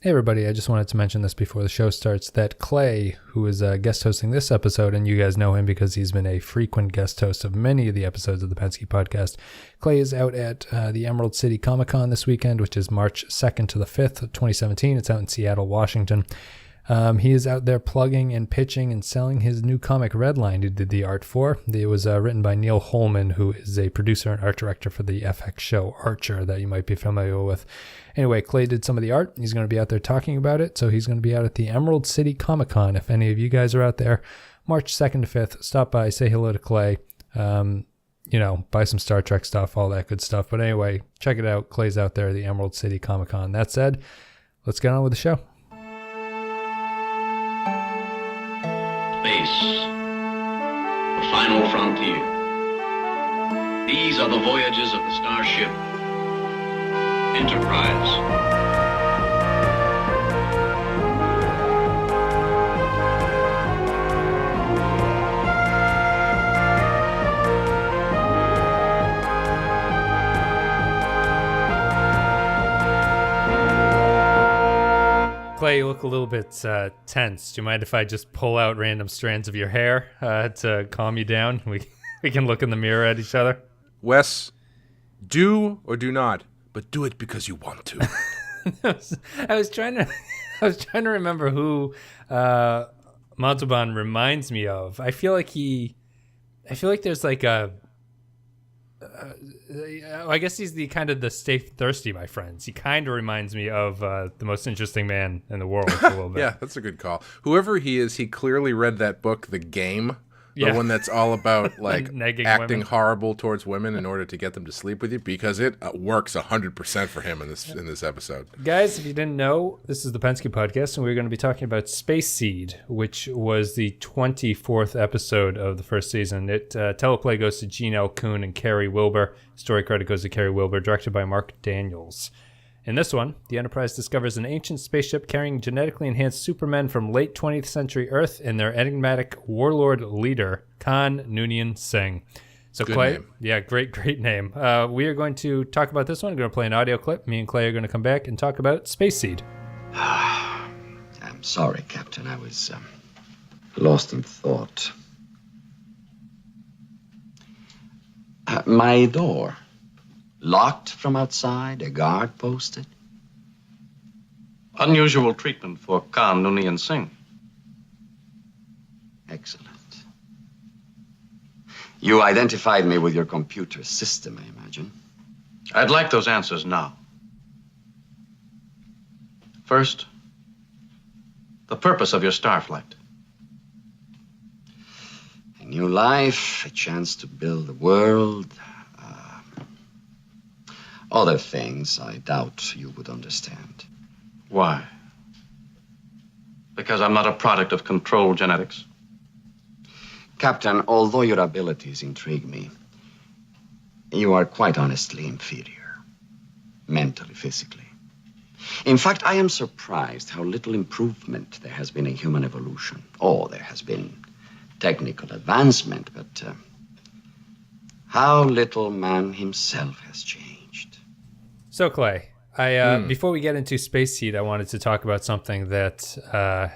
Hey everybody, I just wanted to mention this before the show starts, that Clay, who is guest hosting this episode, and you guys know him because he's been a frequent guest host of many of the episodes of the Pensky podcast. Clay is out at the Emerald City Comic Con this weekend, which is March 2nd to the 5th of 2017. It's out in Seattle, Washington. He is out there plugging and pitching and selling his new comic Redline he did the art for. It was written by Neil Holman, who is a producer and art director for the FX show Archer that you might be familiar with. Anyway, Clay did some of the art. He's going to be out there talking about it. So he's going to be out at the Emerald City Comic Con. If any of you guys are out there, March 2nd to 5th, stop by, say hello to Clay. Buy some Star Trek stuff, all that good stuff. But anyway, check it out. Clay's out there at the Emerald City Comic Con. That said, let's get on with the show. Space, the final frontier. These are the voyages of the starship Enterprise. Clay, you look a little bit tense. Do you mind if I just pull out random strands of your hair to calm you down? We can look in the mirror at each other. Wes, do or do not, but do it because you want to. I was trying to remember who Montalban reminds me of. I feel like there's like I guess he's the kind of the stay thirsty, my friends. He kind of reminds me of the most interesting man in the world a little bit. Yeah, that's a good call. Whoever he is, he clearly read that book, The Game. The one that's all about like acting women. horrible towards women in order to get them to sleep with you, because it works 100% for him in this episode. Guys, if you didn't know, this is the Pensky podcast, and we're going to be talking about Space Seed, which was the 24th episode of the first season. Teleplay goes to Gene L. Kuhn and Carrie Wilbur. Story credit goes to Carrie Wilbur, directed by Mark Daniels. In this one, the Enterprise discovers an ancient spaceship carrying genetically enhanced supermen from late 20th century Earth and their enigmatic warlord leader, Khan Noonien Singh. So Good Clay, name. yeah, great name. We are going to talk about this one. We're going to play an audio clip. Me and Clay are going to come back and talk about Space Seed. I'm sorry, Captain. I was lost in thought. My door. Locked from outside, a guard posted. Unusual treatment for Khan Noonien Singh. Excellent. You identified me with your computer system, I imagine. I'd like those answers now. First, the purpose of your star flight. A new life, a chance to build the world. Other things I doubt you would understand. Why? Because I'm not a product of controlled genetics? Captain, although your abilities intrigue me, you are quite honestly inferior. Mentally, physically. In fact, I am surprised how little improvement there has been in human evolution. Oh, there has been technical advancement, but how little man himself has changed. So Clay, before we get into Space Seed, I wanted to talk about something that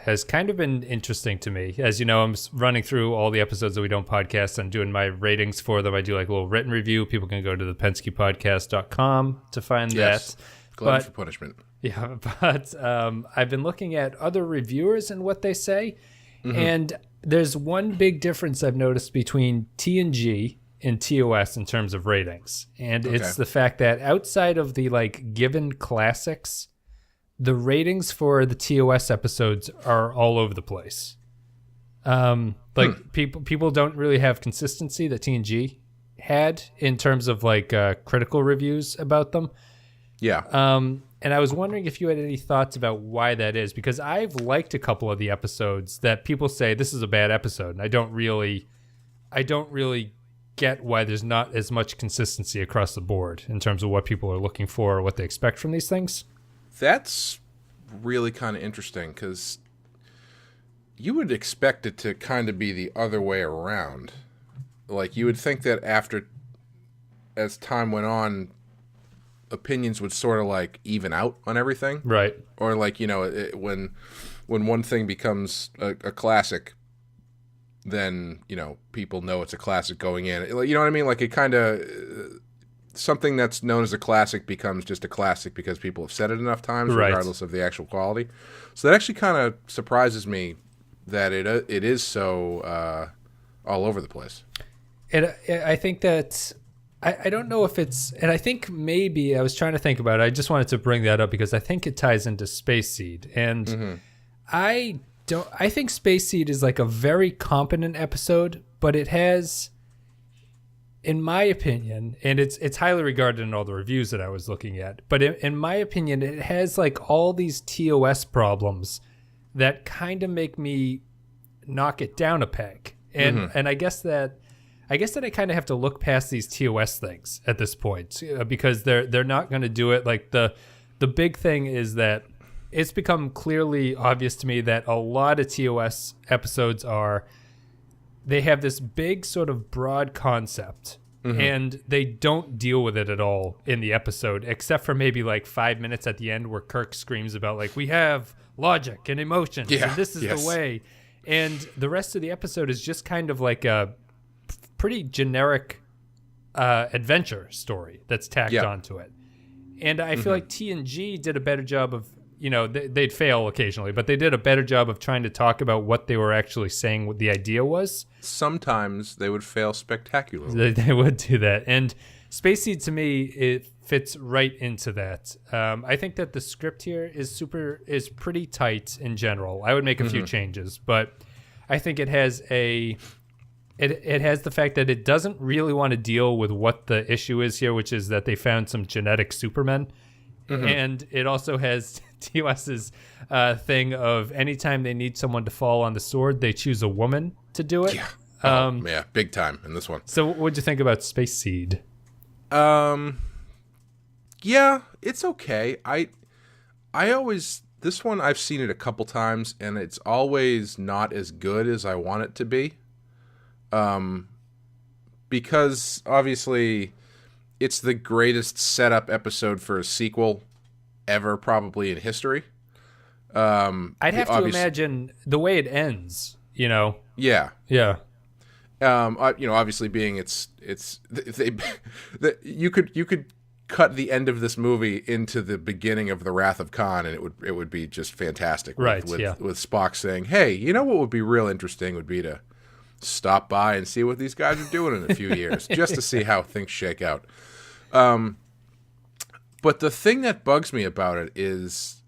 has kind of been interesting to me. As you know, I'm running through all the episodes that we don't podcast and doing my ratings for them. I do like a little written review. People can go to thepenskypodcast.com to find that. Glutton for punishment. Yeah, but I've been looking at other reviewers and what they say, and there's one big difference I've noticed between TNG and TOS in terms of ratings, and it's the fact that outside of the given classics, the ratings for the TOS episodes are all over the place. People don't really have consistency that TNG had in terms of critical reviews about them. Yeah. And I was wondering if you had any thoughts about why that is, because I've liked a couple of the episodes that people say this is a bad episode, and I don't really get why there's not as much consistency across the board in terms of what people are looking for or what they expect from these things. That's really kind of interesting, because you would expect it to kind of be the other way around. You would think that as time went on, opinions would sort of like even out on everything. Right. Or like, when one thing becomes a classic, then, people know it's a classic going in. You know what I mean? Like it kind of, something that's known as a classic becomes just a classic because people have said it enough times, right, regardless of the actual quality. So that actually kind of surprises me that it is so all over the place. And I think that I don't know if it's, and I think maybe I was trying to think about it. I just wanted to bring that up because I think it ties into Space Seed, and I think Space Seed is like a very competent episode, but it has, in my opinion, and it's highly regarded in all the reviews that I was looking at, but in my opinion, it has like all these TOS problems that kind of make me knock it down a peg. And I guess that I kind of have to look past these TOS things at this point because they're not going to do it. Like the big thing is that it's become clearly obvious to me that a lot of TOS episodes they have this big sort of broad concept and they don't deal with it at all in the episode, except for maybe like 5 minutes at the end where Kirk screams about like, we have logic and emotions and this is the way. And the rest of the episode is just kind of like a pretty generic adventure story that's tacked onto it. And I feel like TNG did a better job of, they'd fail occasionally, but they did a better job of trying to talk about what they were actually saying, what the idea was. Sometimes they would fail spectacularly. They would do that. And Space Seed, to me, it fits right into that. I think that the script here is pretty tight in general. I would make a few changes, but I think it has it has the fact that it doesn't really want to deal with what the issue is here, which is that they found some genetic supermen. And it also has TOS's thing of anytime they need someone to fall on the sword, they choose a woman to do it. Yeah, big time in this one. So what'd you think about Space Seed? Yeah, it's okay. This one I've seen it a couple times and it's always not as good as I want it to be. Because obviously it's the greatest setup episode for a sequel ever, probably in history. I'd have to imagine the way it ends, Yeah. Yeah. Obviously being you could cut the end of this movie into the beginning of the Wrath of Khan, and it would be just fantastic. Right. With Spock saying, "Hey, what would be real interesting would be to stop by and see what these guys are doing in a few years, just to see how things shake out." But the thing that bugs me about it is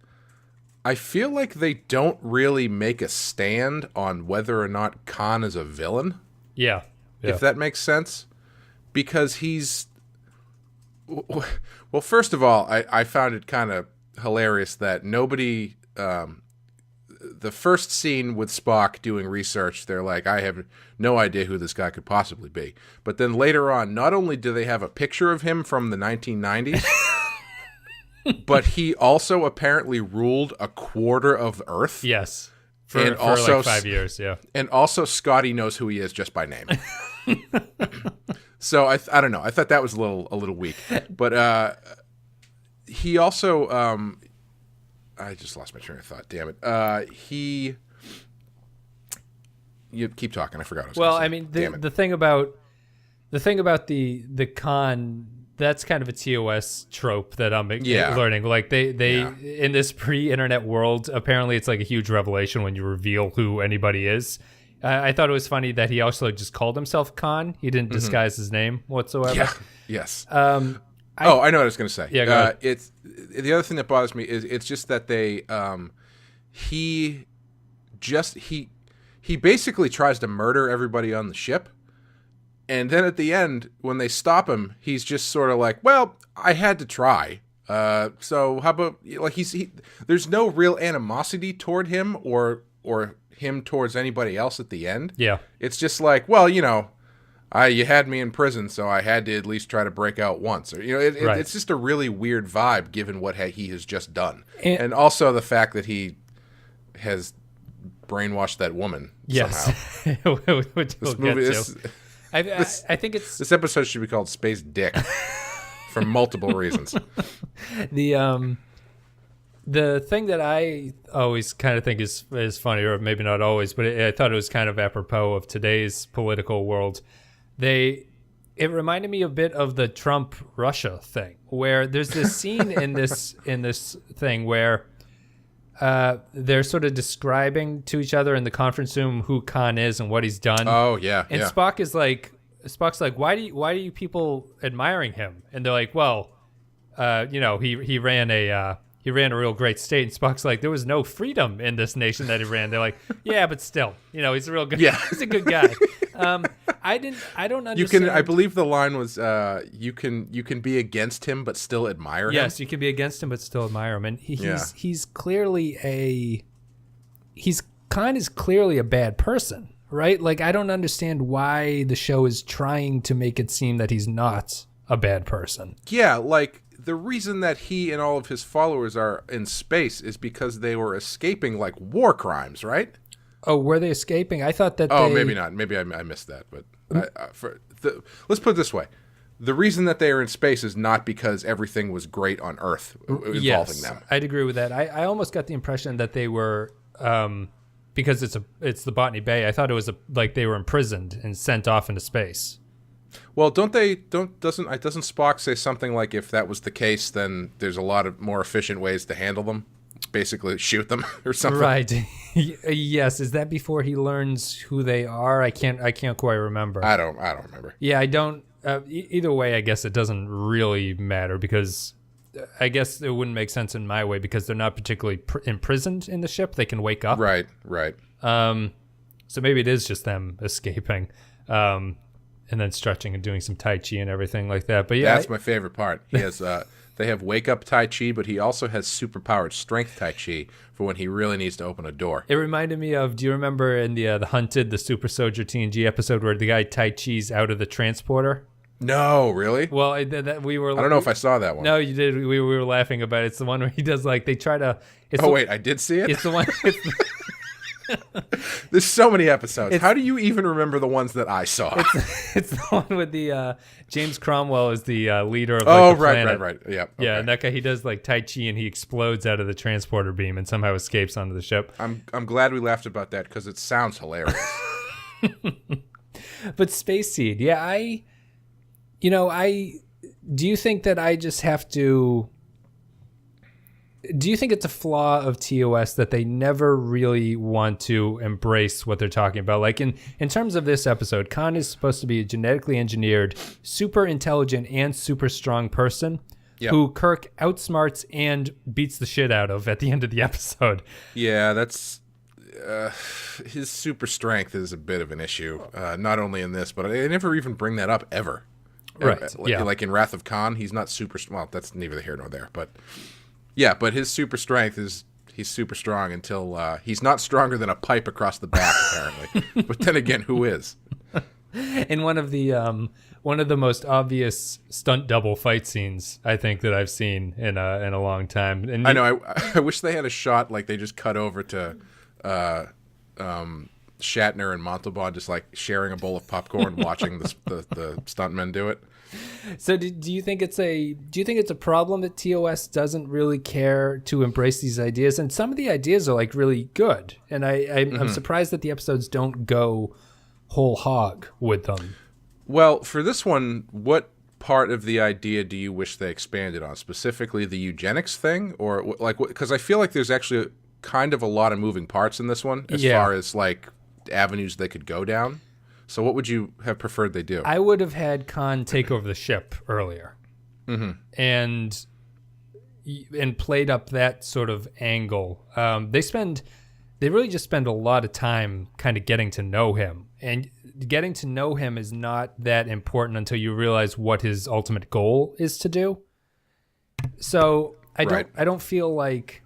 I feel like they don't really make a stand on whether or not Khan is a villain. Yeah. If that makes sense. Because well, first of all, I found it kind of hilarious that nobody, the first scene with Spock doing research, they're like, I have no idea who this guy could possibly be. But then later on, not only do they have a picture of him from the 1990s, but he also apparently ruled a quarter of Earth. Yes. For also like 5 years, yeah. And also Scotty knows who he is just by name. So I don't know. I thought that was a little weak. But he also I just lost my train of thought. Damn it. You keep talking. I forgot what I was Well, gonna say. I mean, the thing about the Khan, that's kind of a TOS trope that I'm learning. Like they in this pre-internet world, apparently it's like a huge revelation when you reveal who anybody is. I thought it was funny that he also just called himself Khan. He didn't disguise his name whatsoever. Yeah. Yes. I know what I was going to say. Yeah, go ahead. It's the other thing that bothers me is it's just that they he basically tries to murder everybody on the ship. And then at the end, when they stop him, he's just sort of like, well, I had to try. So how about, like, there's no real animosity toward him or him towards anybody else at the end. Yeah. It's just like, well, you had me in prison, so I had to at least try to break out once. Or, right. It's just a really weird vibe given what he has just done. And also the fact that he has brainwashed that woman somehow. Which we'll get to. I think it's... This episode should be called Space Dick for multiple reasons. The thing that I always kind of think is funny, or maybe not always, but I thought it was kind of apropos of today's political world. It reminded me a bit of the Trump-Russia thing, where there's this scene in this thing where they're sort of describing to each other in the conference room who Khan is and what he's done. Oh yeah, and yeah. Spock's like, why are you people admiring him? And they're like, well, he ran a real great state. And Spock's like, there was no freedom in this nation that he ran. They're like, yeah, but still, he's a real good. Yeah. He's a good guy. I don't understand. I believe the line was, you can be against him but still admire him. Yes, you can be against him but still admire him, and he's clearly Khan is clearly a bad person, right? Like, I don't understand why the show is trying to make it seem that he's not a bad person. Yeah, like, the reason that he and all of his followers are in space is because they were escaping, like, war crimes, right? Oh, were they escaping? I thought that maybe not. Maybe I missed that. But let's put it this way. The reason that they are in space is not because everything was great on Earth involving them. I'd agree with that. I almost got the impression that they were, because it's the Botany Bay, I thought it was like they were imprisoned and sent off into space. Well, doesn't Spock say something like, if that was the case, then there's a lot of more efficient ways to handle them? Basically shoot them or something. Right. Yes. Is that before he learns who they are? I can't quite remember. I don't remember. Yeah, I don't. Either way, I guess it doesn't really matter, because I guess it wouldn't make sense in my way, because they're not particularly imprisoned in the ship. They can wake up. Right. So maybe it is just them escaping, and then stretching and doing some Tai Chi and everything like that. But yeah, that's my favorite part. He has. They have wake-up Tai Chi, but he also has super-powered strength Tai Chi for when he really needs to open a door. It reminded me of, do you remember in the Hunted, the Super Soldier TNG episode where the guy Tai Chi's out of the transporter? No, really? Well, we were. I don't know if I saw that one. No, you did. We were laughing about it. It's the one where he does, like, they try to... Wait, I did see it? It's the one... There's so many episodes. How do you even remember the ones that I saw? It's the one with the James Cromwell is the leader of, like, the planet. Right. Yeah. Okay. Yeah, and that guy, he does, like, Tai Chi, and he explodes out of the transporter beam and somehow escapes onto the ship. I'm glad we laughed about that, because it sounds hilarious. But Space Seed, yeah, do you think that I just have to... Do you think it's a flaw of TOS that they never really want to embrace what they're talking about? Like, in terms of this episode, Khan is supposed to be a genetically engineered, super intelligent, and super strong person who Kirk outsmarts and beats the shit out of at the end of the episode. Yeah, that's... his super strength is a bit of an issue, not only in this, but I never even bring that up ever. Right, Like in Wrath of Khan, he's not super... Well, that's neither here nor there, but... Yeah, but his super strength is he's super strong until he's not stronger than a pipe across the back, apparently. But then again, who is? In one of the most obvious stunt double fight scenes I think that I've seen in a long time. And I know. I wish they had a shot like they just cut over to Shatner and Montalban just like sharing a bowl of popcorn, watching the stuntmen do it. So do you think it's a problem that TOS doesn't really care to embrace these ideas? And some of the ideas are like really good, and I'm surprised that the episodes don't go whole hog with them. Well, for this one, what part of the idea do you wish they expanded on? Specifically, the eugenics thing, or like, because I feel like there's actually kind of a lot of moving parts in this one as far as like avenues they could go down. So what would you have preferred they do? I would have had Khan take over the ship earlier, and played up that sort of angle. They really just spend a lot of time kind of getting to know him, and getting to know him is not that important until you realize what his ultimate goal is to do. So I don't feel like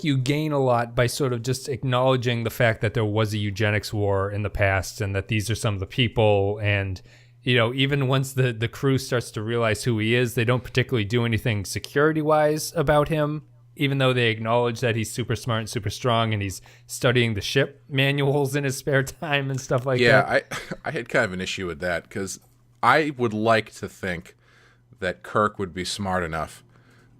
you gain a lot by sort of just acknowledging the fact that there was a eugenics war in the past and that these are some of the people. And, even once the crew starts to realize who he is, they don't particularly do anything security-wise about him, even though they acknowledge that he's super smart and super strong and he's studying the ship manuals in his spare time and stuff like that. Yeah, I had kind of an issue with that because I would like to think that Kirk would be smart enough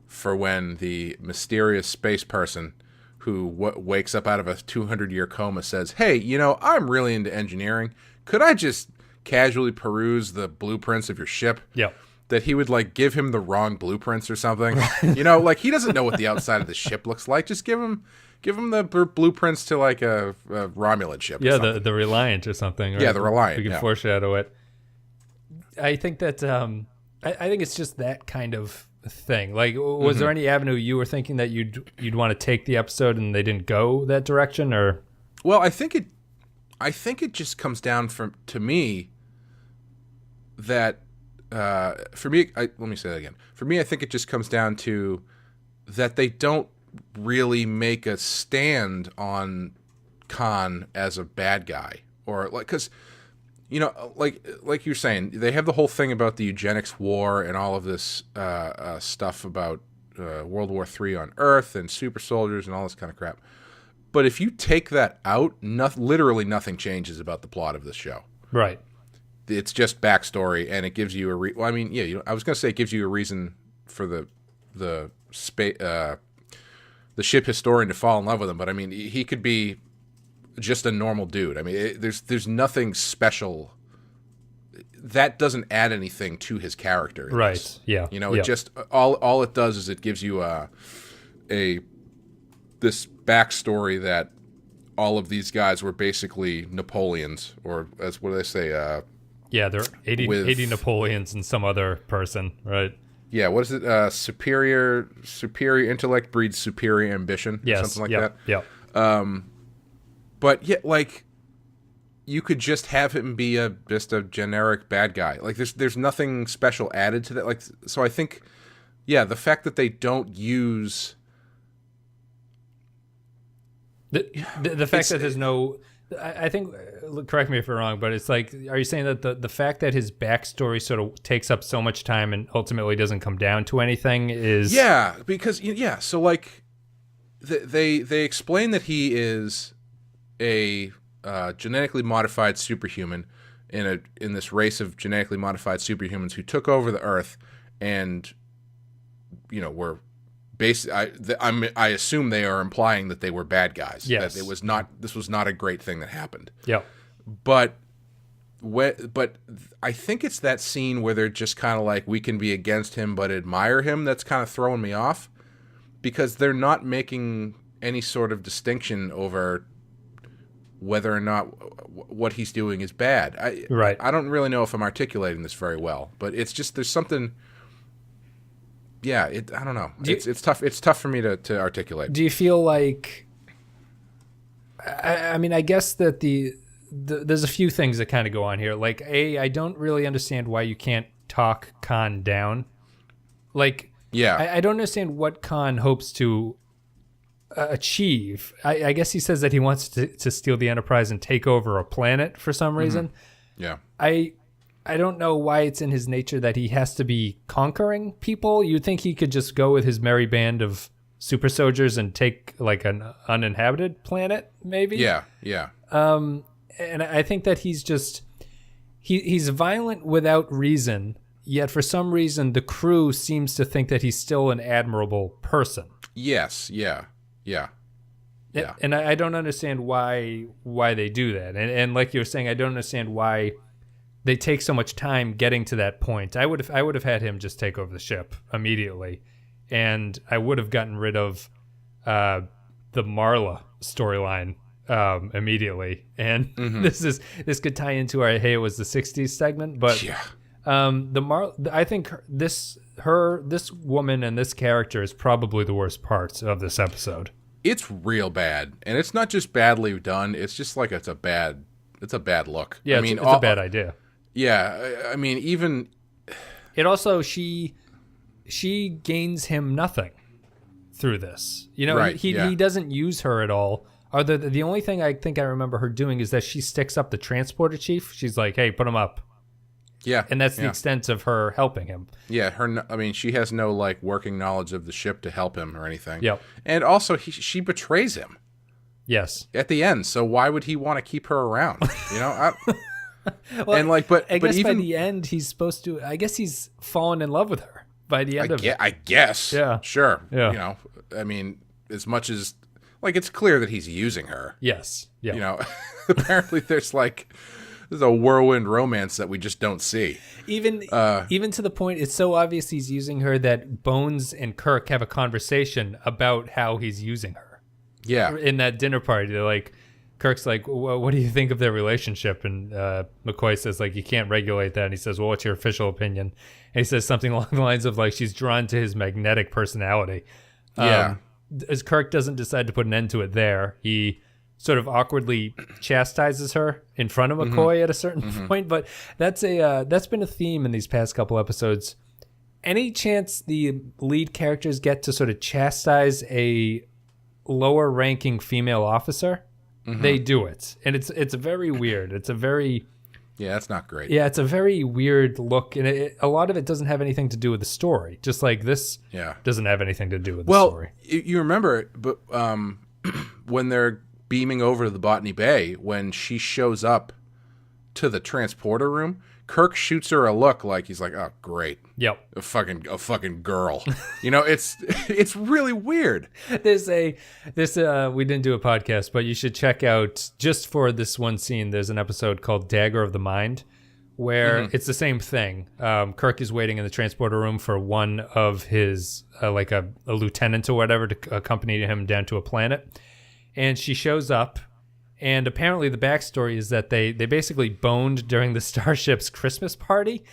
for when the mysterious space person who wakes up out of a 200-year coma says, hey, you know, I'm really into engineering. Could I just casually peruse the blueprints of your ship? Yeah. That he would, like, give him the wrong blueprints or something. You know, like, he doesn't know what the outside of the ship looks like. Just give him the blueprints to, like, a Romulan ship. Yeah, the Reliant or something. Right? Yeah, the Reliant. We can foreshadow it. I think that I think it's just that kind of thing. Like, was there any avenue you were thinking that you'd want to take the episode and they didn't go that direction, or? Well, I think it just comes down to me that for me, let me say that again. For me, I think it just comes down to that they don't really make a stand on Khan as a bad guy, or like, because, you know, like you're saying, they have the whole thing about the eugenics war and all of this stuff about World War III on Earth and super soldiers and all this kind of crap. But if you take that out, literally nothing changes about the plot of this show. Right. It's just backstory, and it gives you I was going to say it gives you a reason for the ship historian to fall in love with him, but I mean, he could be just a normal dude. I mean, there's nothing special. That doesn't add anything to his character. Right. This. Yeah. You know, it just all it does is it gives you this backstory that all of these guys were basically Napoleons, or as what do they say? Yeah, they're 80 Napoleons and some other person, right? Yeah, what is it? Superior intellect breeds superior ambition, or something like that. Yeah. But yeah, like, you could just have him be just a generic bad guy. Like, there's nothing special added to that. Like, so I think, yeah, the fact that they don't use the fact that there's no, I think, correct me if I'm wrong, but it's like, are you saying that the fact that his backstory sort of takes up so much time and ultimately doesn't come down to anything is? Yeah, because so like they explain that he is a genetically modified superhuman in this race of genetically modified superhumans who took over the Earth, and were I assume they are implying that they were bad guys. Yes. That this was not a great thing that happened. Yeah. But I think it's that scene where they're just kind of like, we can be against him but admire him, that's kind of throwing me off, because they're not making any sort of distinction over whether or not what he's doing is bad. Right. I don't really know if I'm articulating this very well, but it's just, there's something. Yeah, I don't know. It's tough. It's tough for me to articulate. Do you feel like? I mean, I guess that there's a few things that kind of go on here. Like, I don't really understand why you can't talk Khan down. Like, yeah, I don't understand what Khan hopes to achieve. I guess he says that he wants to steal the Enterprise and take over a planet for some reason. Yeah. I don't know why it's in his nature that he has to be conquering people. You'd think he could just go with his merry band of super soldiers and take like an uninhabited planet, maybe. Yeah, yeah. And I think that he's just he's violent without reason. Yet for some reason, the crew seems to think that he's still an admirable person. Yes. Yeah. Yeah. Yeah. And I don't understand why they do that. And like you were saying, I don't understand why they take so much time getting to that point. I would have had him just take over the ship immediately, and I would have gotten rid of the Marla storyline immediately. And this could tie into our "Hey, it was the '60s" segment, but yeah. I think this woman and this character is probably the worst parts of this episode. It's real bad, and it's not just badly done. It's just like it's a bad look. Yeah, I mean, it's a bad idea. Yeah, I mean, even it also she gains him nothing through this. Right, he doesn't use her at all. The only thing I think I remember her doing is that she sticks up the transporter chief. She's like, "Hey, put him up." Yeah, and that's the extent of her helping him. Yeah, she has no like working knowledge of the ship to help him or anything. Yep. And also, she betrays him. Yes. At the end, so why would he want to keep her around? Well, and like, but I guess even by the end, he's supposed to. I guess he's fallen in love with her by the end of it. I guess. Yeah. Sure. Yeah. You know, I mean, as much as like it's clear that he's using her. Yes. Yeah. You know, apparently there's a whirlwind romance that we just don't see. Even to the point, it's so obvious he's using her that Bones and Kirk have a conversation about how he's using her. Yeah. In that dinner party, they're like, Kirk's like, what do you think of their relationship? And McCoy says, like, you can't regulate that. And he says, well, what's your official opinion? And he says something along the lines of, like, she's drawn to his magnetic personality. Yeah. As Kirk doesn't decide to put an end to it there, he sort of awkwardly chastises her in front of McCoy at a certain point. But that's been a theme in these past couple episodes. Any chance the lead characters get to sort of chastise a lower ranking female officer, they do it. And it's very weird. It's a very... Yeah, that's not great. Yeah, it's a very weird look. And a lot of it doesn't have anything to do with the story. Just like this doesn't have anything to do with the story. Well, you remember, but when they're beaming over to the Botany Bay, when she shows up to the transporter room, Kirk shoots her a look like he's like, oh, great. Yep. A fucking girl. You know, it's really weird. We didn't do a podcast, but you should check out, just for this one scene, there's an episode called Dagger of the Mind, where it's the same thing. Kirk is waiting in the transporter room for one of his, like a lieutenant or whatever, to accompany him down to a planet. And she shows up, and apparently the backstory is that they basically boned during the starship's Christmas party,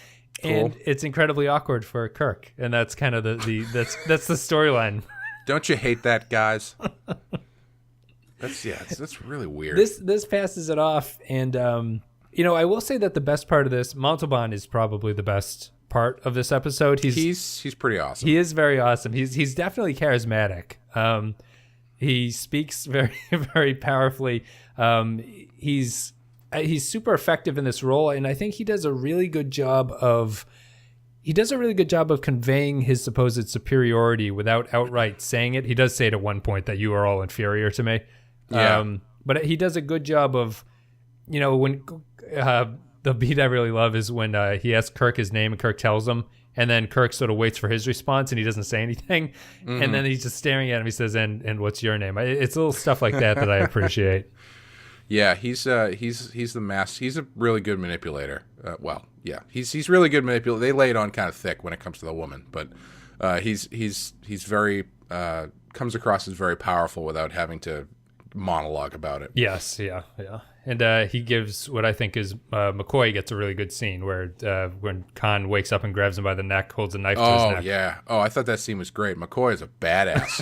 and it's incredibly awkward for Kirk, and that's kind of that's the storyline. Don't you hate that, guys? That's really weird. This passes it off, and I will say that the best part of this, Montalban is probably the best part of this episode. He's pretty awesome. He is very awesome. He's definitely charismatic. He speaks very, very powerfully. He's super effective in this role, and I think he does a really good job of conveying his supposed superiority without outright saying it. He does say it at one point that you are all inferior to me. Yeah. But he does a good job of, when the beat I really love is when he asks Kirk his name and Kirk tells him, and then Kirk sort of waits for his response and he doesn't say anything. And then he's just staring at him. He says, and what's your name? It's little stuff like that I appreciate. Yeah, he's the master. He's a really good manipulator. He's really good manipulator. They lay it on kind of thick when it comes to the woman, but he's very comes across as very powerful without having to monologue about it. Yes, yeah. And he gives what I think is McCoy gets a really good scene where when Khan wakes up and grabs him by the neck, holds a knife to his neck. Oh, yeah. Oh, I thought that scene was great. McCoy is a badass.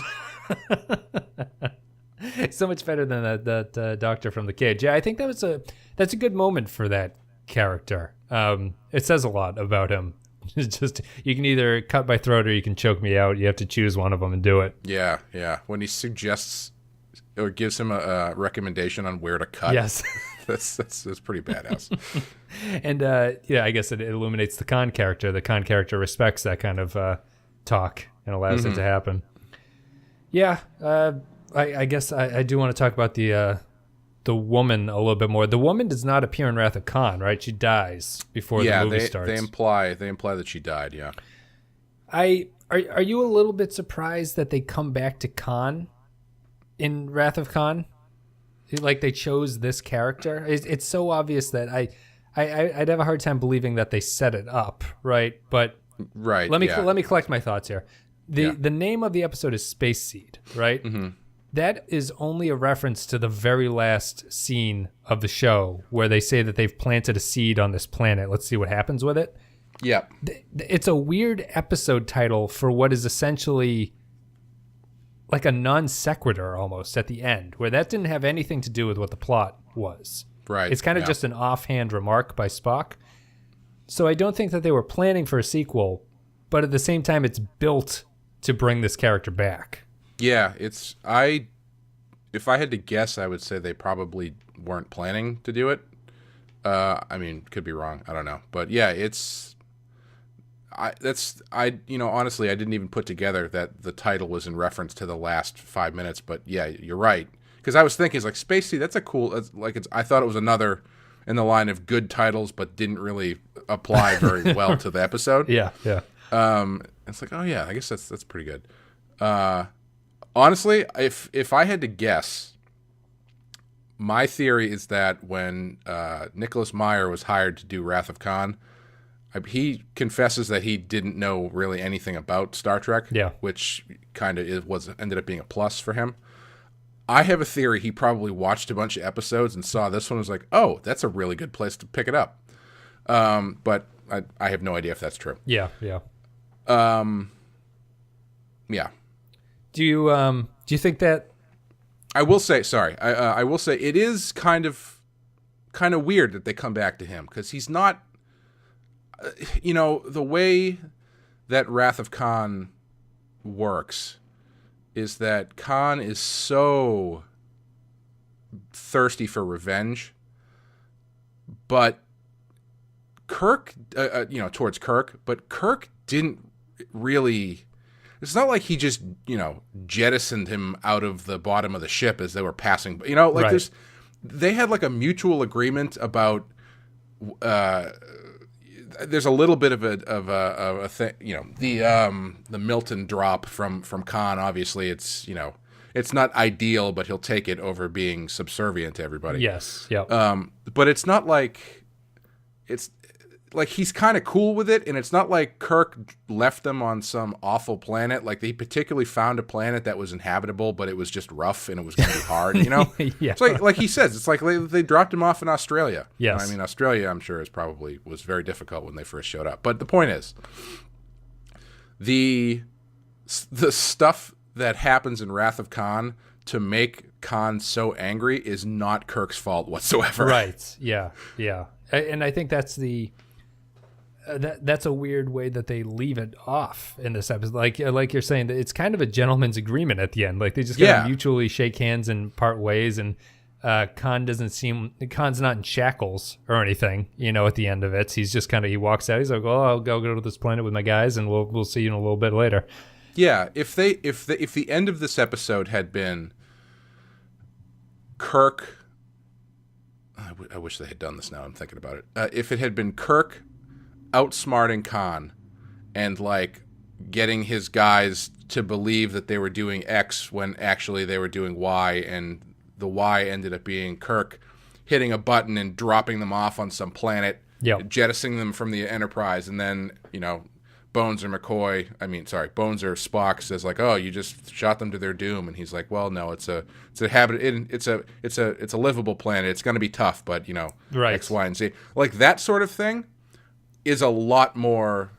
So much better than that doctor from the cage. Yeah, I think that's a good moment for that character. It says a lot about him. It's just, you can either cut my throat or you can choke me out. You have to choose one of them and do it. Yeah. When he suggests or gives him a recommendation on where to cut. Yes. that's pretty badass. And I guess it illuminates the Khan character. The Khan character respects that kind of talk and allows it to happen. Yeah, I guess I do want to talk about the woman a little bit more. The woman does not appear in Wrath of Khan, right? She dies before the movie starts. They imply that she died. Yeah. Are you a little bit surprised that they come back to Khan in Wrath of Khan? Like they chose this character? It's so obvious that I'd have a hard time believing that they set it up, right? But right. Let me collect my thoughts here. The name of the episode is Space Seed, right? Mm-hmm. That is only a reference to the very last scene of the show where they say that they've planted a seed on this planet. Let's see what happens with it. Yeah. It's a weird episode title for what is essentially like a non sequitur almost at the end, where that didn't have anything to do with what the plot was. Right. It's kind of just an offhand remark by Spock. So I don't think that they were planning for a sequel, but at the same time, it's built to bring this character back. Yeah, if I had to guess, I would say they probably weren't planning to do it. I mean, could be wrong. I don't know. But yeah, honestly, I didn't even put together that the title was in reference to the last 5 minutes. But yeah, you're right. Because I was thinking, it's like Space Seed, that's a cool, I thought it was another in the line of good titles, but didn't really apply very well to the episode. Yeah. It's like, oh yeah, I guess that's pretty good. Honestly, if I had to guess, my theory is that when Nicholas Meyer was hired to do Wrath of Khan, he confesses that he didn't know really anything about Star Trek, which kind of ended up being a plus for him. I have a theory he probably watched a bunch of episodes and saw this one and was like, oh, that's a really good place to pick it up. But I have no idea if that's true. Yeah. Yeah. Do you think that? I will say, sorry. I will say it is kind of weird that they come back to him, because he's not. The way that Wrath of Khan works is that Khan is so thirsty for revenge, but Kirk, towards Kirk, but Kirk didn't really. It's not like he just, jettisoned him out of the bottom of the ship as they were passing. Right. They had like a mutual agreement about. There's a little bit of a thing, the Milton drop from Khan. Obviously, it's not ideal, but he'll take it over being subservient to everybody. Yes, yeah. But it's not like it's like he's kind of cool with it, and it's not like Kirk left them on some awful planet. Like, they particularly found a planet that was inhabitable, but it was just rough and it was going to be hard. Yeah. It's like he says, it's like they dropped him off in Australia. Yes. I mean, Australia, I'm sure, was very difficult when they first showed up. But the point is, the stuff that happens in Wrath of Khan to make Khan so angry is not Kirk's fault whatsoever. Right. Yeah. And I think that's that's a weird way that they leave it off in this episode. Like you're saying, that it's kind of a gentleman's agreement at the end. Like, they just gotta mutually shake hands and part ways. And Khan's not in shackles or anything, at the end of it. He's just he walks out. He's like, well, I'll go to this planet with my guys, and we'll see you in a little bit later. Yeah. If the end of this episode had been Kirk, I wish they had done this now I'm thinking about it. If it had been Kirk outsmarting Khan and getting his guys to believe that they were doing X when actually they were doing Y, and the Y ended up being Kirk hitting a button and dropping them off on some planet, jettisoning them from the Enterprise, and then Bones or Spock says oh, you just shot them to their doom, and he's like, well, no, it's a livable planet. It's going to be tough, but right. X, Y, and Z, that sort of thing is a lot more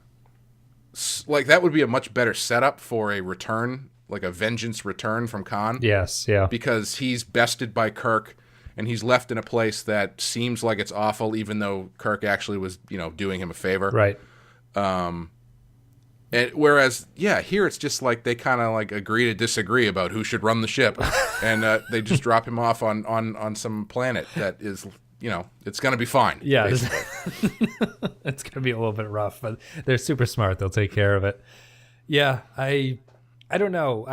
that would be a much better setup for a return, like a vengeance return from Khan. Yes, yeah. Because he's bested by Kirk, and he's left in a place that seems like it's awful, even though Kirk actually was, doing him a favor. Right. And whereas, here it's just they kind of agree to disagree about who should run the ship, and they just drop him off on some planet that is. It's going to be fine. Yeah. It's going to be a little bit rough, but they're super smart. They'll take care of it. Yeah. I don't know.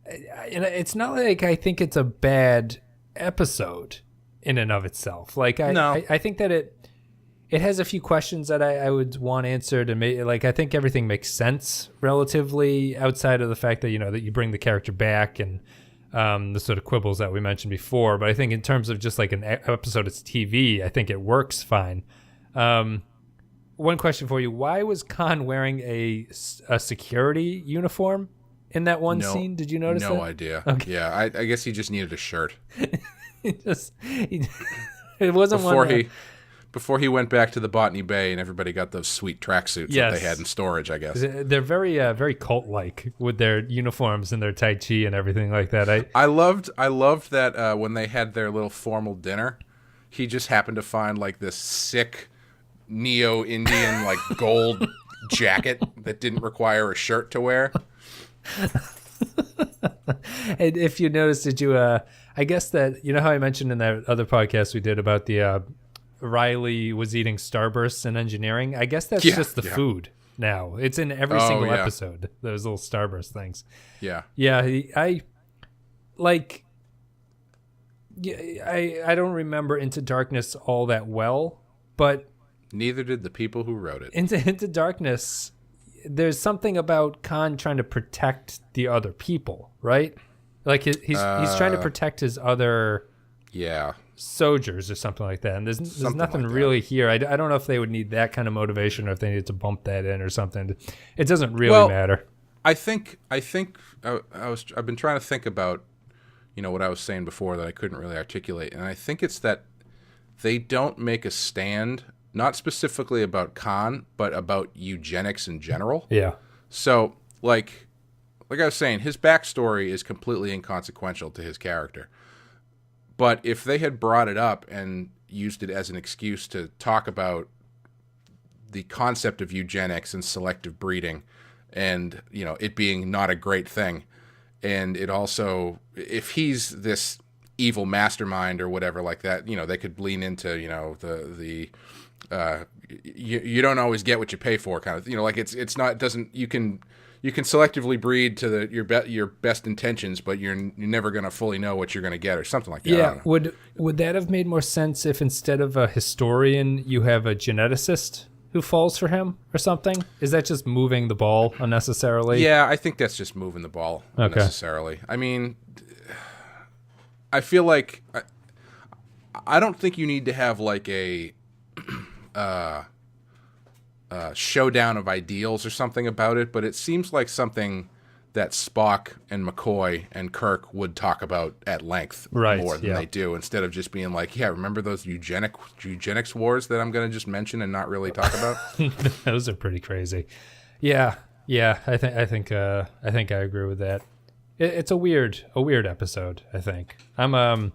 It's not like I think it's a bad episode in and of itself. No. I think that it has a few questions that I would want answered, and I think everything makes sense relatively, outside of the fact that, that you bring the character back and, the sort of quibbles that we mentioned before. But I think in terms of just an episode of TV, I think it works fine. One question for you: why was Khan wearing a security uniform in that one scene? Did you notice that? No idea. Okay. Yeah, I guess he just needed a shirt. It wasn't before he went back to the Botany Bay and everybody got those sweet tracksuits that they had in storage, I guess. They're very very cult-like with their uniforms and their Tai Chi and everything like that. I loved that when they had their little formal dinner, he just happened to find this sick neo-Indian gold jacket that didn't require a shirt to wear. And if you noticed, did you I guess that, how I mentioned in that other podcast we did about the Riley was eating Starbursts in engineering. I guess that's just the food now. It's in every single episode, those little Starburst things. Yeah. Yeah, Yeah, I don't remember Into Darkness all that well, but Neither did the people who wrote it. Into Darkness, there's something about Khan trying to protect the other people, right? Like he's trying to protect his other soldiers or something like that. And there's nothing like really here. I don't know if they would need that kind of motivation or if they needed to bump that in or something. It doesn't really matter. I've been trying to think about, what I was saying before that I couldn't really articulate, and I think it's that they don't make a stand, not specifically about Khan, but about eugenics in general. Yeah. So, like I was saying, his backstory is completely inconsequential to his character. But if they had brought it up and used it as an excuse to talk about the concept of eugenics and selective breeding, and it being not a great thing, and it also, if he's this evil mastermind or whatever like that, they could lean into you don't always get what you pay for kind of, like it's not, it doesn't, you can selectively breed to your best intentions, but you're never going to fully know what you're going to get or something like that. Yeah. Would that have made more sense if instead of a historian you have a geneticist who falls for him or something? Is that just moving the ball unnecessarily? Yeah, I think that's just moving the ball unnecessarily. I mean, I feel like I don't think you need to have like a showdown of ideals or something about it, but it seems like something that Spock and McCoy and Kirk would talk about at length more than they do, instead of just being like, remember those eugenics wars that I'm going to just mention and not really talk about? Those are pretty crazy. Yeah. I think I agree with that. It's a weird episode. I think I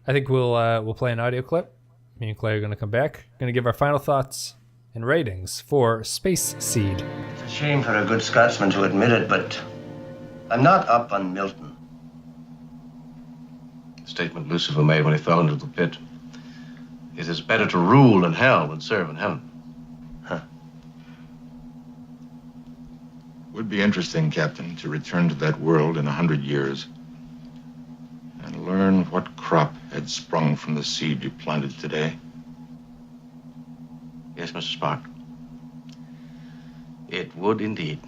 think we'll play an audio clip. Me and Clay are going to come back. Going to give our final thoughts and ratings for Space Seed. It's a shame for a good Scotsman to admit it, but I'm not up on Milton. The statement Lucifer made when he fell into the pit is it's better to rule in hell than serve in heaven. Would be interesting, Captain, to return to that world in 100 years and learn what crop had sprung from the seed you planted today. Yes, Mr. Spock. It would indeed.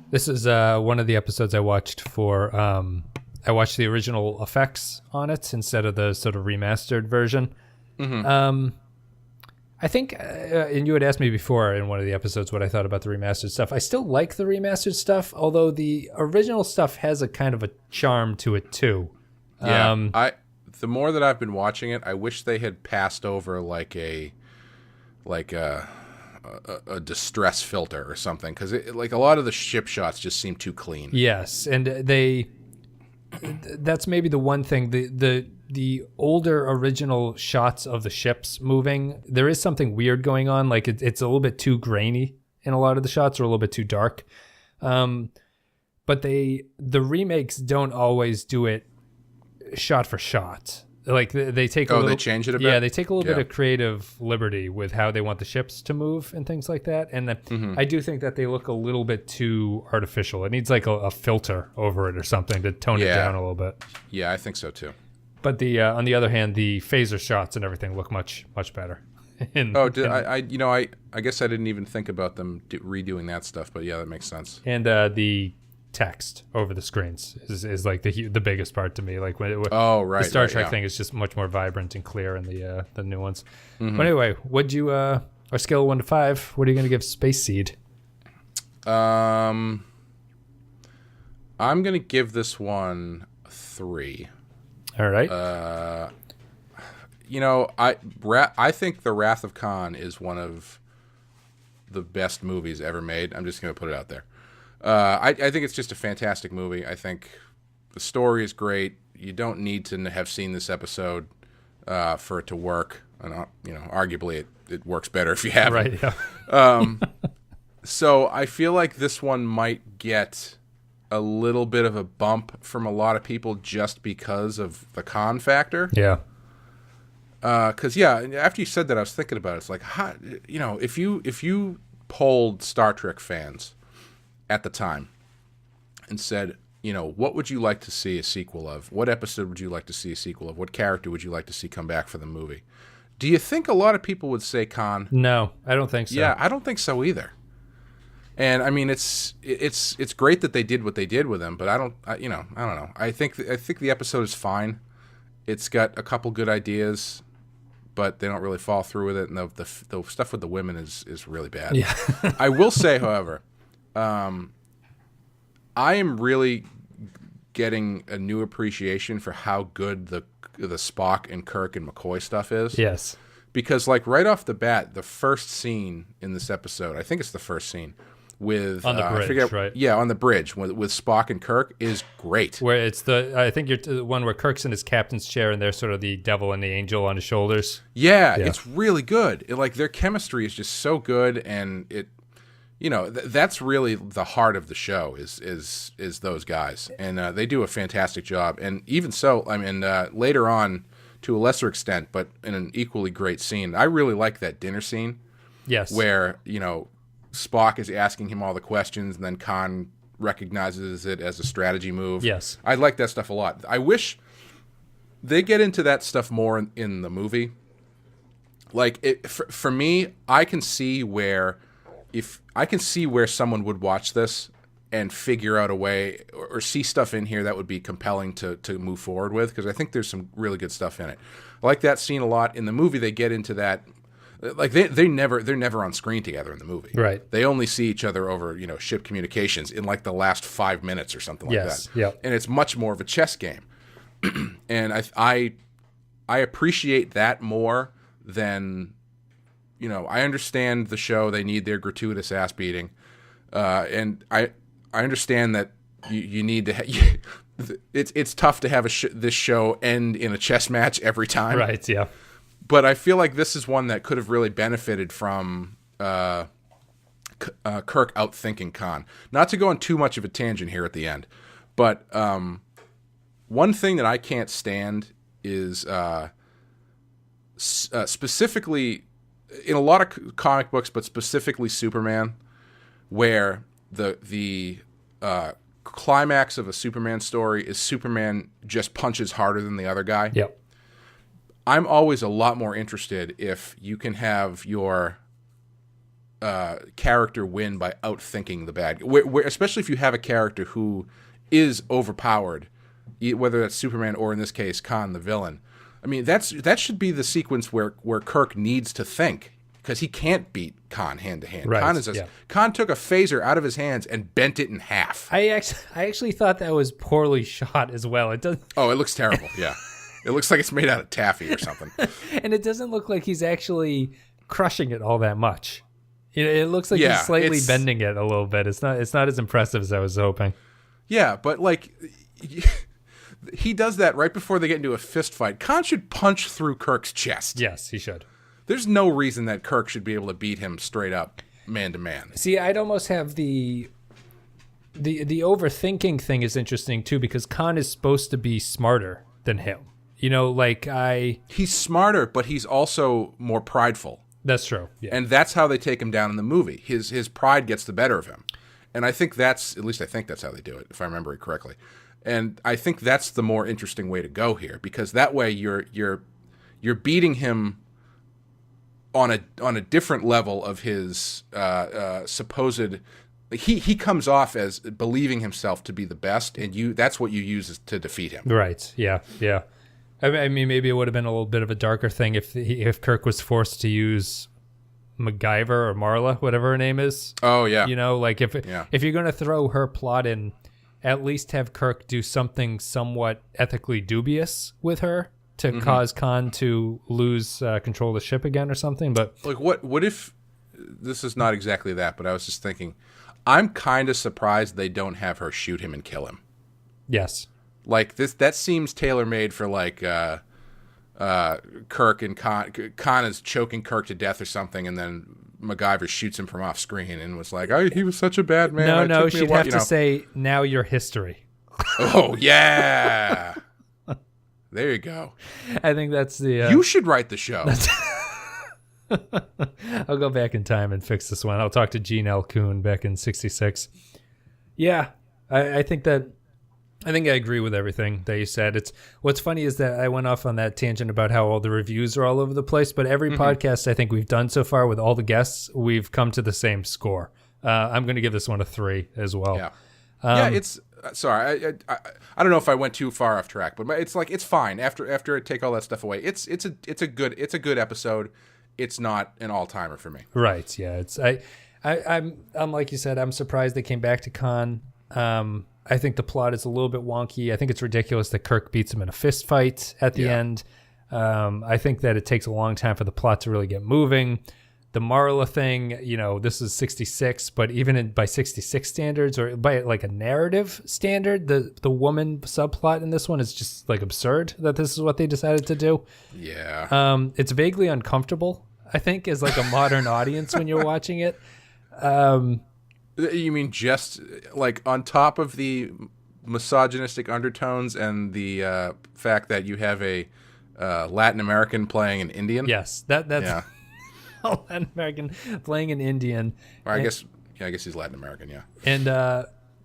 This is one of the episodes I watched for. I watched the original effects on it instead of the sort of remastered version. Mm-hmm. I think, and you had asked me before in one of the episodes what I thought about the remastered stuff. I still like the remastered stuff, although the original stuff has a kind of a charm to it too. Yeah, the more that I've been watching it, I wish they had passed over like a distress filter or something, because like a lot of the ship shots just seem too clean. Yes, and that's maybe the one thing. The older original shots of the ships moving, there is something weird going on. Like it's a little bit too grainy in a lot of the shots, or a little bit too dark. But the remakes don't always do it shot for shot. Like they take a little, they change it a bit. Yeah, they take a little bit of creative liberty with how they want the ships to move and things like that. And I do think that they look a little bit too artificial. It needs like a filter over it or something to tone it down a little bit. Yeah, I think so too. But on the other hand, the phaser shots and everything look much better. I guess I didn't even think about them redoing that stuff, but yeah, that makes sense. And the text over the screens is like the biggest part to me. Like the Star Trek thing is just much more vibrant and clear in the new ones. Mm-hmm. But anyway, would you our scale of 1 to 5? What are you going to give Space Seed? I'm going to give this one 3. All right. I think The Wrath of Khan is one of the best movies ever made. I'm just going to put it out there. I think it's just a fantastic movie. I think the story is great. You don't need to have seen this episode for it to work. And arguably it works better if you haven't. Right. Yeah. So I feel like this one might get a little bit of a bump from a lot of people just because of the Khan factor. Yeah. Because after you said that, I was thinking about it. It's like, if you polled Star Trek fans at the time and said, what would you like to see a sequel of? What episode would you like to see a sequel of? What character would you like to see come back for the movie? Do you think a lot of people would say Khan? No, I don't think so. Yeah, I don't think so either. And I mean, it's great that they did what they did with him, but I don't know. I think the episode is fine. It's got a couple good ideas, but they don't really fall through with it. And the stuff with the women is really bad. Yeah. I will say, however, I am really getting a new appreciation for how good the Spock and Kirk and McCoy stuff is. Yes. Because like right off the bat, the first scene in this episode, I think it's the first scene with on the bridge, right? Yeah, on the bridge with Spock and Kirk is great. Where it's I think you're the one where Kirk's in his captain's chair and they're sort of the devil and the angel on his shoulders. Yeah. It's really good. Like their chemistry is just so good, and it, that's really the heart of the show is those guys, and they do a fantastic job. And even so, I mean, later on, to a lesser extent, but in an equally great scene, I really like that dinner scene. Yes, where Spock is asking him all the questions, and then Khan recognizes it as a strategy move. Yes. I like that stuff a lot. I wish they get into that stuff more in the movie. Like, for me, I can see where someone would watch this and figure out a way or see stuff in here that would be compelling to move forward with, because I think there's some really good stuff in it. I like that scene a lot. In the movie, they get into that. Like they're never on screen together in the movie. Right. They only see each other over, ship communications in like the last 5 minutes or something like that. Yep. And it's much more of a chess game. And I appreciate that more than, I understand the show, they need their gratuitous ass beating. And I understand that you need to it's tough to have this show end in a chess match every time. Right, yeah. But I feel like this is one that could have really benefited from Kirk outthinking Khan. Not to go on too much of a tangent here at the end, but one thing that I can't stand is specifically in a lot of comic books, but specifically Superman, where the climax of a Superman story is Superman just punches harder than the other guy. Yep. I'm always a lot more interested if you can have your character win by outthinking the bad guy. Especially if you have a character who is overpowered, whether that's Superman or in this case Khan the villain. I mean, that should be the sequence where Kirk needs to think, because he can't beat Khan hand to hand. Right. Khan took a phaser out of his hands and bent it in half. I actually thought that was poorly shot as well. It does. Oh, it looks terrible. Yeah. It looks like it's made out of taffy or something. And it doesn't look like he's actually crushing it all that much. It looks like he's slightly bending it a little bit. It's not as impressive as I was hoping. Yeah, but like he does that right before they get into a fist fight. Khan should punch through Kirk's chest. Yes, he should. There's no reason that Kirk should be able to beat him straight up man to man. See, I'd almost have the overthinking thing is interesting too, because Khan is supposed to be smarter than him. He's smarter, but he's also more prideful. That's true. Yeah. And that's how they take him down in the movie. His pride gets the better of him. And I think I think that's how they do it, if I remember it correctly. And I think that's the more interesting way to go here, because that way you're beating him on a different level of his supposed. He comes off as believing himself to be the best, and that's what you use to defeat him. Right. Yeah. Yeah. I mean, maybe it would have been a little bit of a darker thing if Kirk was forced to use MacGyver or Marla, whatever her name is. Oh yeah. If you're going to throw her plot in, at least have Kirk do something somewhat ethically dubious with her to cause Khan to lose control of the ship again or something. But like, what if this is not exactly that? But I was just thinking, I'm kind of surprised they don't have her shoot him and kill him. Yes. Like that seems tailor-made for like Kirk and Khan. Khan is choking Kirk to death or something, and then MacGyver shoots him from off screen and was like, "Oh, he was such a bad man." No, she'd have to say, "Now you're history." Oh yeah, there you go. I think that's the. You should write the show. I'll go back in time and fix this one. I'll talk to Gene L. Kuhn back in '66. Yeah, I think that I think I agree with everything that you said. It's what's funny is that I went off on that tangent about how all the reviews are all over the place, but every podcast I think we've done so far with all the guests, we've come to the same score. I'm going to give this one a 3 as well. Yeah, it's sorry. I don't know if I went too far off track, but it's fine after I take all that stuff away. It's a good episode. It's not an all timer for me. Right. Yeah. I'm like you said. I'm surprised they came back to Khan. I think the plot is a little bit wonky. I think it's ridiculous that Kirk beats him in a fist fight at the end. I think that it takes a long time for the plot to really get moving. The Marla thing, this is 66, but even by 66 standards or by like a narrative standard, the woman subplot in this one is just like absurd that this is what they decided to do. Yeah. It's vaguely uncomfortable, I think, as like a modern audience when you're watching it. You mean just like on top of the misogynistic undertones and the fact that you have a Latin American playing an Indian? Yes, that's Latin American playing an Indian. Or I guess he's Latin American.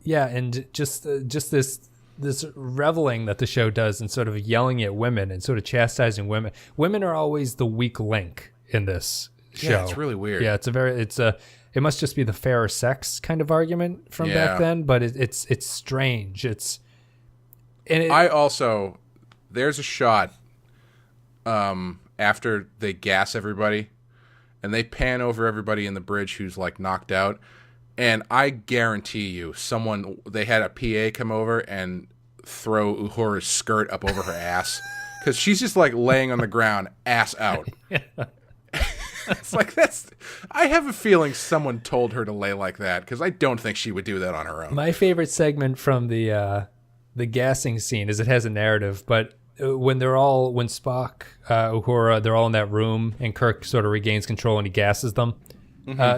Yeah, and just this reveling that the show does and sort of yelling at women and sort of chastising women. Women are always the weak link in this show. Yeah, it's really weird. Yeah, it must just be the fairer sex kind of argument from back then, but it's strange. There's a shot after they gas everybody and they pan over everybody in the bridge who's like knocked out, and I guarantee you they had a PA come over and throw Uhura's skirt up over her ass because she's just like laying on the ground ass out. It's like I have a feeling someone told her to lay like that because I don't think she would do that on her own. My favorite segment from the gassing scene is it has a narrative, but when Spock, Uhura, they're all in that room and Kirk sort of regains control and he gasses them.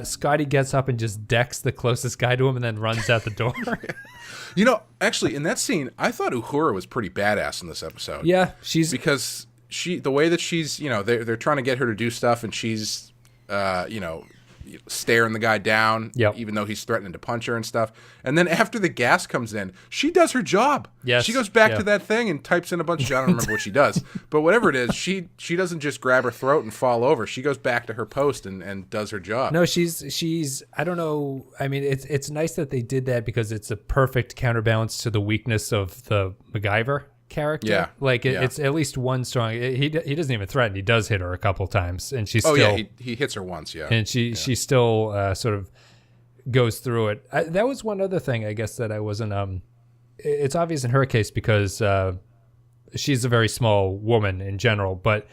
Scotty gets up and just decks the closest guy to him and then runs out the door. Actually, in that scene, I thought Uhura was pretty badass in this episode. Yeah, because the way that she's, they're trying to get her to do stuff, and she's, staring the guy down, even though he's threatening to punch her and stuff. And then after the gas comes in, she does her job. Yes. She goes back to that thing and types in a bunch of, I don't remember what she does, but whatever it is, she doesn't just grab her throat and fall over. She goes back to her post and does her job. No, she's I don't know. I mean, it's nice that they did that because it's a perfect counterbalance to the weakness of the MacGyver character. Yeah. It's at least one strong. He doesn't even threaten. He does hit her a couple times, and she's he hits her once. Yeah, and she still sort of goes through it. That was one other thing I guess that I wasn't. It's obvious in her case because she's a very small woman in general, but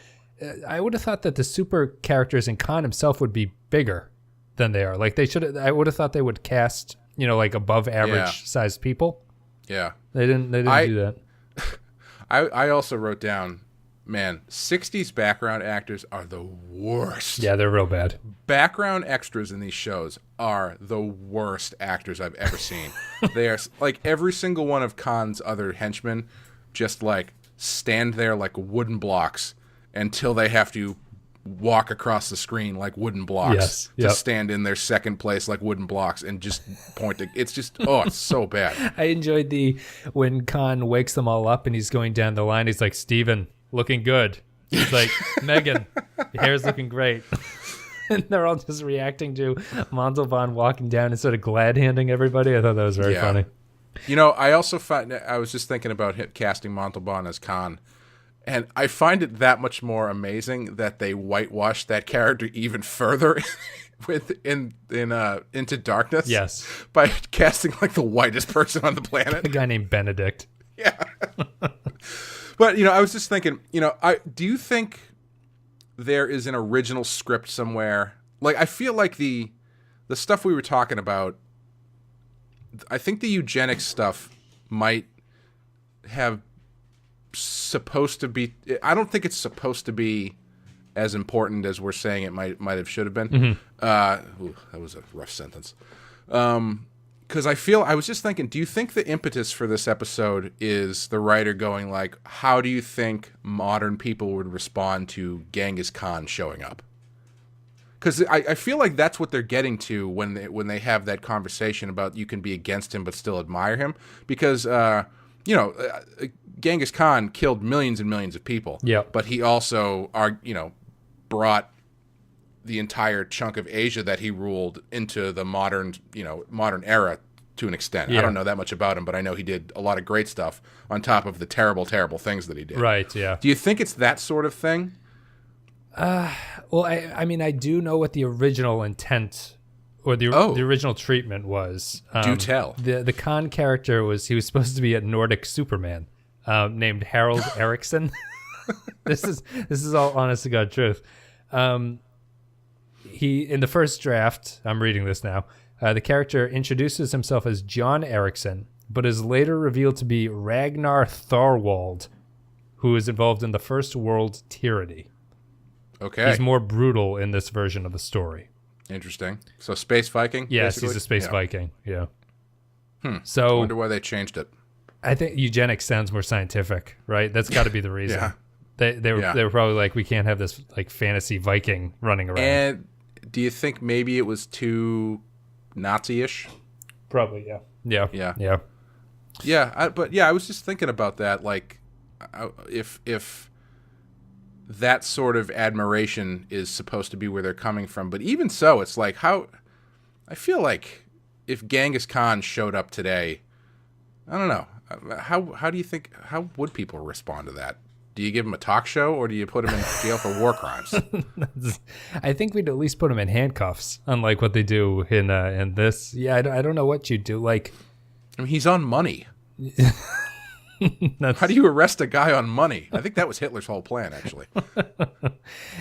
I would have thought that the super characters and Khan himself would be bigger than they are. Like they should. I would have thought they would cast like above average sized people. Yeah, they didn't do that. I also wrote down, man, 60s background actors are the worst. Yeah, they're real bad. Background extras in these shows are the worst actors I've ever seen. They are like every single one of Khan's other henchmen just like stand there like wooden blocks until they have to walk across the screen like wooden blocks to stand in their second place like wooden blocks and just point to it's just it's so bad. I enjoyed when Khan wakes them all up and he's going down the line, he's like, Steven, looking good. He's like, Megan, your hair's looking great. And they're all just reacting to Montalban walking down and sort of glad handing everybody. I thought that was very funny. I also I was just thinking about casting Montalban as Khan. And I find it that much more amazing that they whitewashed that character even further Into Darkness. Yes. By casting like the whitest person on the planet. A guy named Benedict. Yeah. But, I was just thinking, do you think there is an original script somewhere? Like, I feel like the stuff we were talking about, I think the eugenics stuff might have supposed to be, I don't think it's supposed to be as important as we're saying it might have should have been. Mm-hmm. That was a rough sentence. Because I was just thinking, do you think the impetus for this episode is the writer going like, how do you think modern people would respond to Genghis Khan showing up? Because I feel like that's what they're getting to when they have that conversation about you can be against him but still admire him. Because Genghis Khan killed millions and millions of people. Yeah. But he also, brought the entire chunk of Asia that he ruled into the modern era to an extent. Yeah. I don't know that much about him, but I know he did a lot of great stuff on top of the terrible, terrible things that he did. Right, yeah. Do you think it's that sort of thing? Well, I mean, I do know what the original intent or the original treatment was. Do tell. The Khan character he was supposed to be a Nordic Superman named Harold Eriksson. This is all honest to God truth. He in the first draft, I'm reading this now, the character introduces himself as John Eriksson, but is later revealed to be Ragnar Thorwald, who is involved in the First World Tyranny. Okay. He's more brutal in this version of the story. Interesting. So Space Viking? Yes, basically? he's a space Viking. Yeah. I So wonder why they changed it. I think eugenics sounds more scientific, right? That's got to be the reason. Yeah. They were probably like, we can't have this like fantasy Viking running around. And do you think maybe it was too Nazi-ish? Probably, yeah. Yeah. Yeah. Yeah. Yeah, I was just thinking about that. Like, if that sort of admiration is supposed to be where they're coming from, but even so, it's like I feel like if Genghis Khan showed up today, I don't know. How do you think? How would people respond to that? Do you give him a talk show or do you put him in jail for war crimes? I think we'd at least put him in handcuffs, unlike what they do in this. Yeah, I don't know what you'd do. Like, I mean, he's on money. How do you arrest a guy on money? I think that was Hitler's whole plan, actually.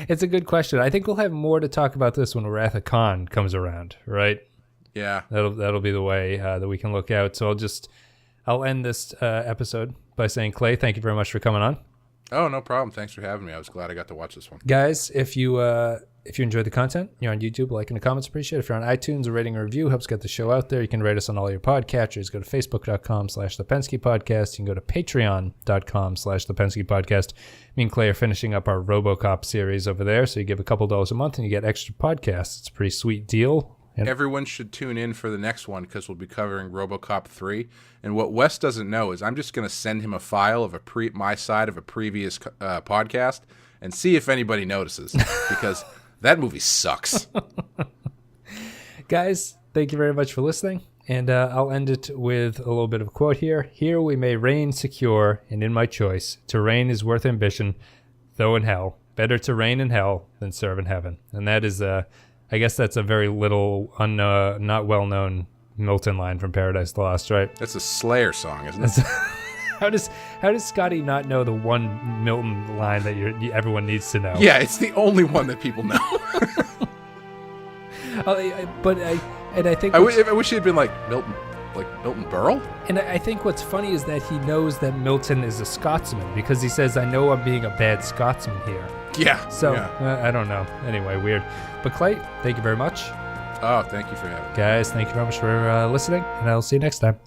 It's a good question. I think we'll have more to talk about this when Wrath of Khan comes around, right? Yeah. That'll be the way that we can look out. So I'll end this episode by saying, Clay, thank you very much for coming on. Oh, no problem. Thanks for having me. I was glad I got to watch this one. Guys, if you enjoyed the content, you're on YouTube, like in the comments, appreciate it. If you're on iTunes, a rating or review helps get the show out there. You can rate us on all your podcatchers. Go to facebook.com/The Pensky Podcast. You can go to patreon.com/The Pensky Podcast. Me and Clay are finishing up our RoboCop series over there, so you give a couple dollars a month and you get extra podcasts. It's a pretty sweet deal. And everyone should tune in for the next one because we'll be covering RoboCop 3. And what Wes doesn't know is I'm just going to send him a file of my side of a previous podcast and see if anybody notices because that movie sucks. Guys, thank you very much for listening. And I'll end it with a little bit of a quote here. Here we may reign secure, and in my choice, to reign is worth ambition, though in hell. Better to reign in hell than serve in heaven. And that is, I guess that's a very little, not well-known Milton line from Paradise Lost, right? That's a Slayer song, isn't it? How does Scotty not know the one Milton line that everyone needs to know? Yeah, it's the only one that people know. I think I wish he'd been like Milton Berle. And I think what's funny is that he knows that Milton is a Scotsman because he says, "I know I'm being a bad Scotsman here." Yeah. So yeah. I don't know. Anyway, weird. But Clay, thank you very much. Oh, thank you for having me. Guys, thank you very much for listening, and I'll see you next time.